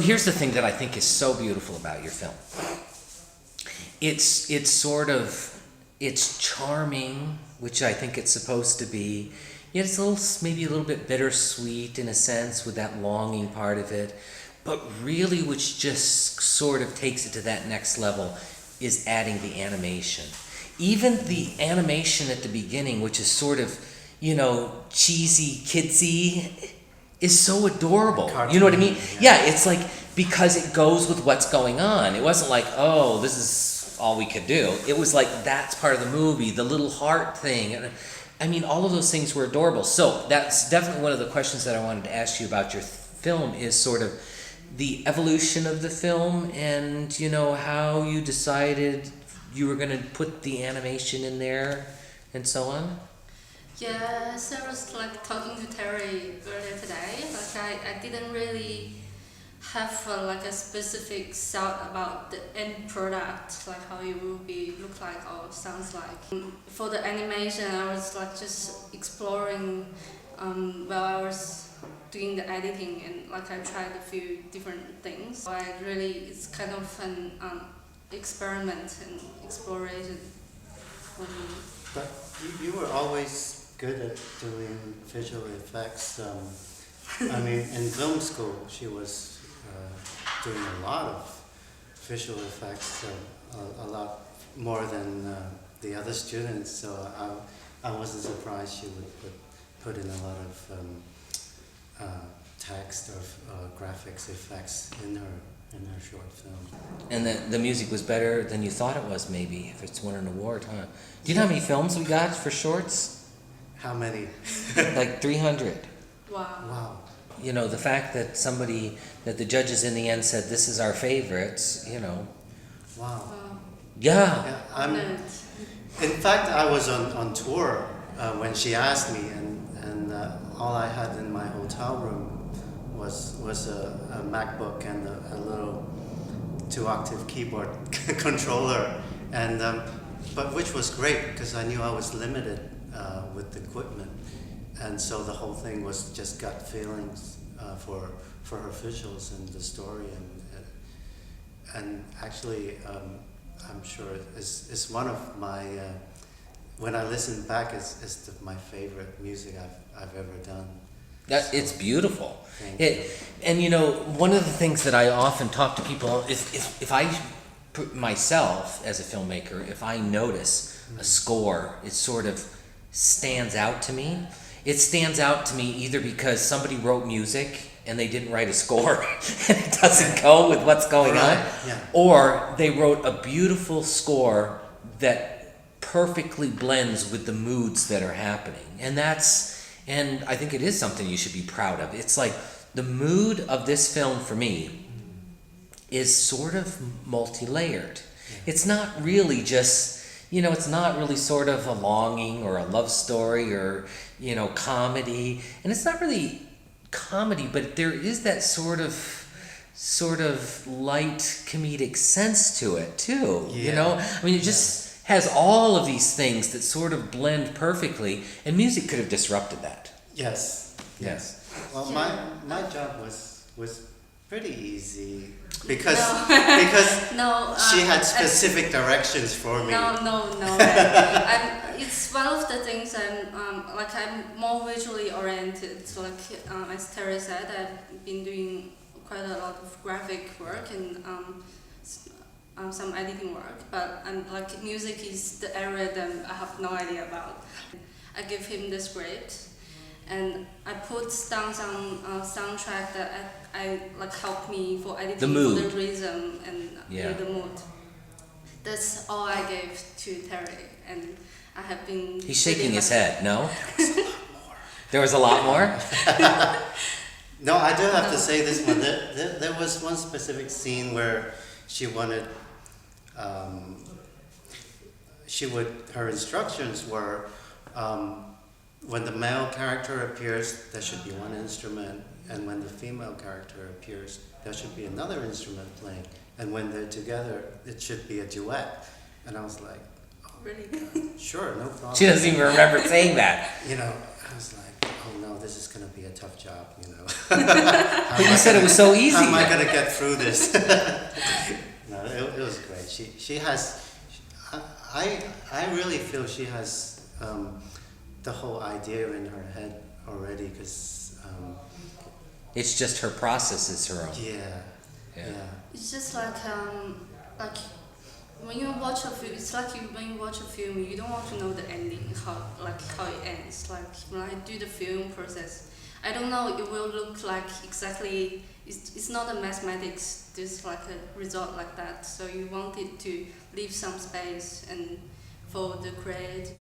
here's the thing that I think is so beautiful about your film. It's sort of, it's charming, which I think it's supposed to be. Yet it's a little, maybe a little bit bittersweet in a sense with that longing part of it. But really, which just sort of takes it to that next level, is adding the animation. Even the animation at the beginning, which is sort of, cheesy, kidsy, is so adorable. Cartoon, you know what I mean? Yeah, it's like, because it goes with what's going on. It wasn't like, oh, this is all we could do. It was like, that's part of the movie, the little heart thing. I mean, all of those things were adorable. So that's definitely one of the questions that I wanted to ask you about your film, is sort of the evolution of the film, and how you decided you were going to put the animation in there and so on. Yeah, so I was talking to Terry earlier today. I didn't really have a specific thought about the end product, like how it will be look like or sounds like. For the animation, I was just exploring while I was doing the editing, and I tried a few different things. So it's kind of an experiment and exploration for me. But you were always good at doing visual effects. I mean, in film school, she was doing a lot of visual effects, a lot more than the other students. So I wasn't surprised she would put in a lot of text or graphics effects in her short film. And the music was better than you thought it was, maybe, if it's won an award, huh? Do you know how many films we got for shorts? How many? Like 300. Wow. The fact that the judges in the end said, this is our favorites, Wow. Yeah. In fact, I was on tour when she asked me, and all I had in my hotel room was a MacBook and a little 2-octave keyboard controller, and but which was great because I knew I was limited with the equipment, and so the whole thing was just gut feelings for her visuals and the story, and actually I'm sure it's one of my when I listen back, it's my favorite music I've ever done. It's beautiful. And one of the things that I often talk to people, if I put myself as a filmmaker, if I notice a score, it sort of stands out to me. It stands out to me either because somebody wrote music and they didn't write a score and it doesn't go with what's going on, or they wrote a beautiful score that perfectly blends with the moods that are happening. And I think it is something you should be proud of. It's like the mood of this film for me is sort of multi-layered. It's not really just, it's not really sort of a longing or a love story or, comedy. And it's not really comedy, but there is that sort of light comedic sense to it too. I mean, it just has all of these things that sort of blend perfectly, and music could have disrupted that. Yes. Well, my job was pretty easy because she had specific directions for me. No. It's one of the things I'm more visually oriented. So as Terry said, I've been doing quite a lot of graphic work and some editing work, but music is the area that I have no idea about. I give him the script, and I put down some soundtrack that I help me for editing, the mood, for the rhythm and the mood. That's all I gave to Terry, and I have been. He's shaking his head. No, there was a lot more. No, I do have to say this one. There was one specific scene where she wanted. Her instructions were. When the male character appears, there should be one instrument, and when the female character appears, there should be another instrument playing, and when they're together, it should be a duet. And I was like, really? Sure, no problem. She doesn't even remember saying that. I was like, oh no, this is going to be be a tough job, you know. But you said it was so easy. How am I gonna get through this? No, it was great. She has. I really feel she has the whole idea in her head already, because It's just her process is her own. yeah. It's just like when you watch a film, it's like when you watch a film, you don't want to know the ending, how it ends. Like when I do the film process, I don't know it will look like exactly. It's not a mathematics, just like a result like that. So you want it to leave some space and for the create